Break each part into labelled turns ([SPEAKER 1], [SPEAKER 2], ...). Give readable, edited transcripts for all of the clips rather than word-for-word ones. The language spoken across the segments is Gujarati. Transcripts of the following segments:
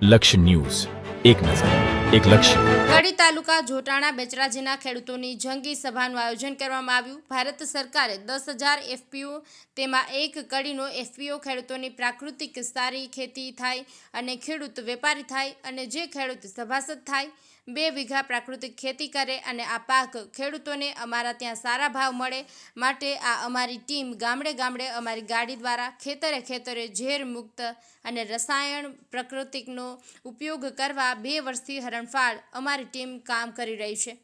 [SPEAKER 1] લક્ષ્ય ન્યૂઝ, એક નજર, એક લક્ષ્ય.
[SPEAKER 2] કડી તાલુકા જોટાણા બેચરાજીના ખેડૂતોની જંગી સભાનું આયોજન કરવામાં આવ્યું. ભારત સરકારે 10,000 એફપીઓ, તેમાં એક કડીનો એફપીઓ ખેડૂતોની પ્રાકૃતિક સારી ખેતી થાય અને ખેડૂત વેપારી થાય અને જે ખેડૂત સભાસદ થાય 2 વીઘા પ્રાકૃતિક ખેતી કરે અને આ પાક ખેડૂતોને અમારા ત્યાં સારા ભાવ મળે માટે આ અમારી ટીમ ગામડે ગામડે અમારી ગાડી દ્વારા ખેતરે ખેતરે ઝેર મુક્ત અને રસાયણ પ્રાકૃતિકનો ઉપયોગ કરવા 2 વર્ષથી હરણફાળ અમારી ટીમ કામ કરી રહી છે.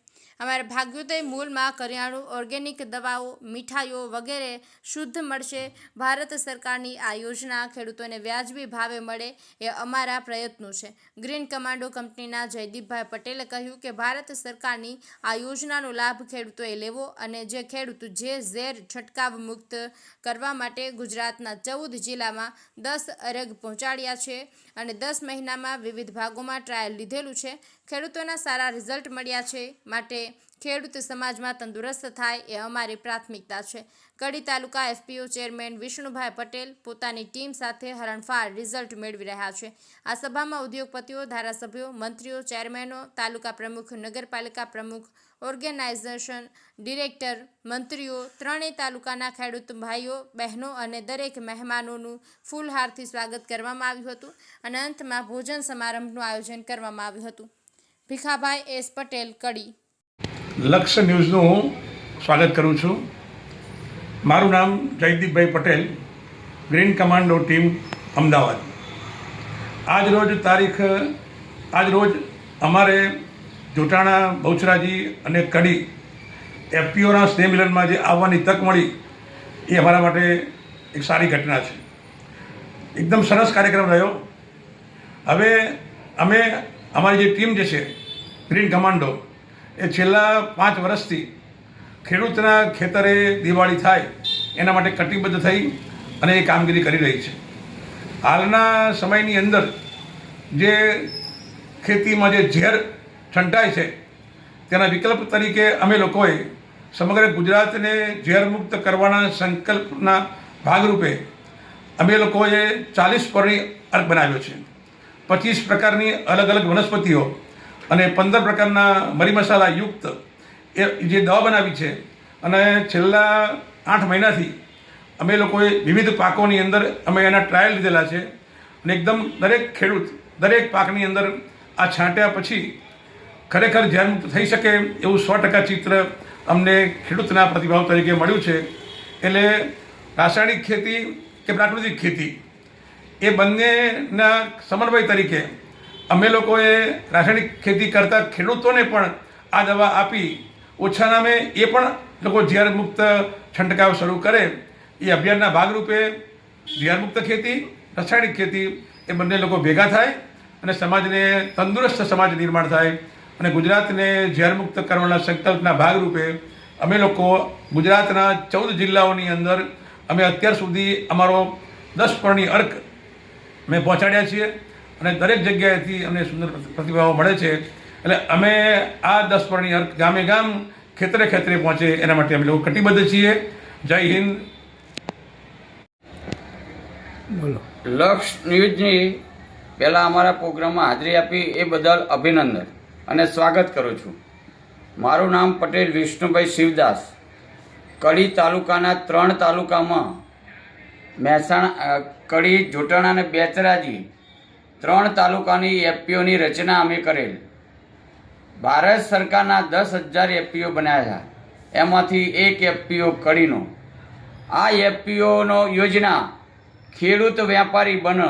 [SPEAKER 2] અમારા ભાગ્યોદય મૂલમાં કરિયાણું, ઓર્ગેનિક દવાઓ, મીઠાઈઓ વગેરે શુદ્ધ મળશે. ભારત સરકારની આ યોજના ખેડૂતોને વ્યાજબી ભાવે મળે એ અમારા પ્રયત્નો છે. ગ્રીન કમાન્ડો કંપનીના જયદીપભાઈ પટેલે કહ્યું કે ભારત સરકારની આ યોજનાનો લાભ ખેડૂતોએ લેવો અને જે ખેડૂત ઝેર છંટકાવ મુક્ત કરવા માટે ગુજરાતના 14 જિલ્લામાં 10 અરગ પહોંચાડ્યા છે અને 10 મહિનામાં વિવિધ ભાગોમાં ટ્રાયલ લીધેલું છે. ખેડૂતોના સારા રિઝલ્ટ મળ્યા છે માટે ખેડૂત સમાજમાં તંદુરસ્ત થાય એ અમારી પ્રાથમિકતા છે. કડી તાલુકા એફપીઓ ચેરમેન વિષ્ણુભાઈ પટેલ પોતાની ટીમ સાથે હરણફાળ રિઝલ્ટ મેળવી રહ્યા છે. આ સભામાં ઉદ્યોગપતિઓ, ધારાસભ્યો, મંત્રીઓ, ચેરમેનો, તાલુકા પ્રમુખ, નગરપાલિકા પ્રમુખ, ઓર્ગેનાઇઝેશન ડિરેક્ટર, મંત્રીઓ, ત્રણેય તાલુકાના ખેડૂત ભાઈઓ બહેનો અને દરેક મહેમાનોનું ફૂલહારથી સ્વાગત કરવામાં આવ્યું હતું અને અંતમાં ભોજન સમારંભનું આયોજન કરવામાં આવ્યું હતું. ભીખાભાઈ એસ પટેલ, કડી.
[SPEAKER 3] લક્ષ્ય ન્યૂઝનું હું સ્વાગત કરું છું. મારું નામ Jaydeepbhai Patel, green commando team, Ahmedabad. આજરોજ અમારે જોટાણા, બહુચરાજી અને કડી એફપીઓના સ્નેહ મિલનમાં જે આવવાની તક મળી એ અમારા માટે એક સારી ઘટના છે. એકદમ સરસ કાર્યક્રમ રહ્યો. હવે અમે અમારી જે ટીમ જે છે ગ્રીન કમાન્ડો એ છેલ્લા 5 વર્ષથી ખેડૂતના ખેતરે દિવાળી થાય એના માટે કટિબદ્ધ થઈ અને એ કામગીરી કરી રહી છે. હાલના સમયની અંદર જે ખેતીમાં જે ઝેર છંટાય છે તેના વિકલ્પ તરીકે અમે લોકોએ સમગ્ર ગુજરાતને ઝેરમુક્ત કરવાના સંકલ્પના ભાગરૂપે અમે લોકોએ 40 પરણી અર્ક બનાવ્યો છે. 25 પ્રકારની અલગ અલગ વનસ્પતિઓ અને 15 પ્રકારના મરી મસાલા યુક્ત એ જે દવા બનાવી છે અને છેલ્લા 8 મહિનાથી અમે લોકોએ વિવિધ પાકોની અંદર અમે એના ટ્રાયલ લીધેલા છે અને એકદમ દરેક ખેડૂત દરેક પાકની અંદર આ છાંટ્યા પછી ખરેખર ઝેરમુક્ત થઈ શકે એવું 100% ચિત્ર અમને ખેડૂતના પ્રતિભાવ તરીકે મળ્યું છે. એટલે રાસાયણિક ખેતી કે પ્રાકૃતિક ખેતી એ બંનેના સમન્વય તરીકે અમે લોકોએ રાસાયણિક ખેતી કરતા ખેડૂતોને પણ આ દવા આપી ઓછા નામે એ પણ લોકો ઝેરમુક્ત છંટકાવ શરૂ કરે એ અભિયાનના ભાગરૂપે ઝેરમુક્ત ખેતી, રાસાયણિક ખેતી એ બંને લોકો ભેગા થાય અને સમાજને તંદુરસ્ત સમાજ નિર્માણ થાય અને ગુજરાતને ઝેરમુક્ત કરવાના સંકલ્પના ભાગરૂપે અમે લોકો ગુજરાતના 14 જિલ્લાઓની અંદર અમે અત્યાર સુધી અમારો 10 પરણી અર્ક અમે પહોંચાડ્યા છીએ અને દરેક જગ્યાએથી અમને સુંદર પ્રતિભાવો મળે છે. એટલે અમે આ 10 પરણી અર્ક ગામે ગામ, ખેતરે ખેતરે પહોંચે એના માટે અમે લોકો કટિબદ્ધ છીએ. જય હિન્દ.
[SPEAKER 4] બોલો. લક્ષ્ય ન્યૂઝની પહેલાં અમારા પ્રોગ્રામમાં હાજરી આપી એ બદલ અભિનંદન અને સ્વાગત કરું છું. મારું નામ પટેલ વિષ્ણુભાઈ શિવદાસ. કડી તાલુકાના 3 તાલુકામાં મહેસાણા, કડી, જોટાણા અને બેચરાજી 3 તાલુકાની એફપીઓની રચના અમે કરેલ. ભારત સરકારના 10,000 એફપીઓ બનાવ્યા, એમાંથી એક એફપીઓ કડીનો. આ એફપીઓનો યોજના ખેડૂત વેપારી બને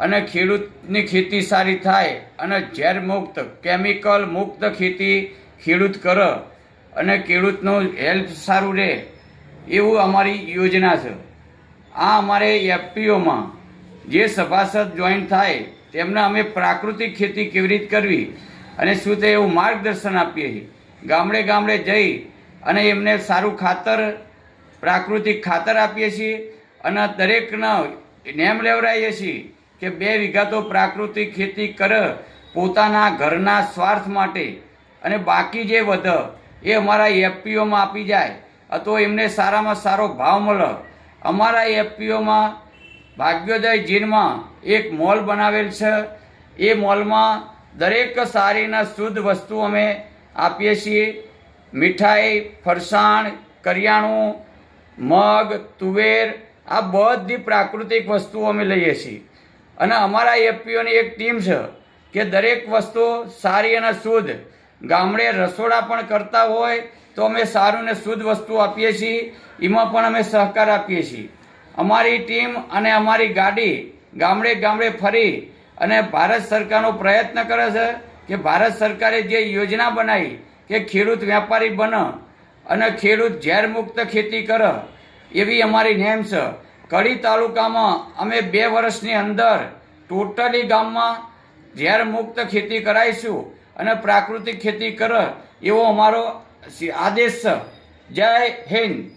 [SPEAKER 4] અને ખેડૂતની ખેતી સારી થાય અને ઝેર મુક્ત, કેમિકલ મુક્ત ખેતી ખેડૂત કરે અને ખેડૂતનું હેલ્થ સારું રહે એવું અમારી યોજના છે. આ અમારે એફપીઓમાં જે સભાસદ જોઈન થાય તેમને અમે પ્રાકૃતિક ખેતી કેવી રીતે કરવી અને શું તે એવું માર્ગદર્શન આપીએ છીએ. ગામડે ગામડે જઈ અને એમને સારું ખાતર, પ્રાકૃતિક ખાતર આપીએ છીએ અને દરેકના નેમ લેવડાવીએ છીએ કે 2 વીઘા તો પ્રાકૃતિક ખેતી કરે પોતાના ઘરના સ્વાર્થ માટે અને બાકી જે વધે એ અમારા એફપીઓમાં આપી જાય તો એમને સારામાં સારો ભાવ મળે. અમારા એફપીઓમાં ભાગ્યોદય જીનમાં એક મોલ બનાવેલ છે એ મોલમાં દરેક સારી અને શુદ્ધ વસ્તુ અમે આપીએ છીએ. મીઠાઈ, ફરસાણ, કરિયાણું, મગ, તુવેર, આ બધી પ્રાકૃતિક વસ્તુઓ અમે લઈએ છીએ. અને અમારા એફપીઓની એક ટીમ છે કે દરેક વસ્તુ સારી અને શુદ્ધ, ગામડે રસોડા પણ કરતા હોય તો અમે સારું ને શુદ્ધ વસ્તુ આપીએ છીએ. એમાં પણ અમે સહકાર આપીએ છીએ. અમારી ટીમ અને અમારી ગાડી ગામડે ગામડે ફરી અને ભારત સરકારનો પ્રયત્ન કરે છે કે ભારત સરકારે જે યોજના બનાવી કે ખેડૂત વેપારી બને અને ખેડૂત ઝેરમુક્ત ખેતી કરે, એવી અમારી નેમ છે. કડી તાલુકામાં અમે 2 વર્ષની અંદર ટોટલી ગામમાં ઝેરમુક્ત ખેતી કરાવીશું અને પ્રાકૃતિક ખેતી કરે એવો અમારો આદેશ છે. જય હિન્દ.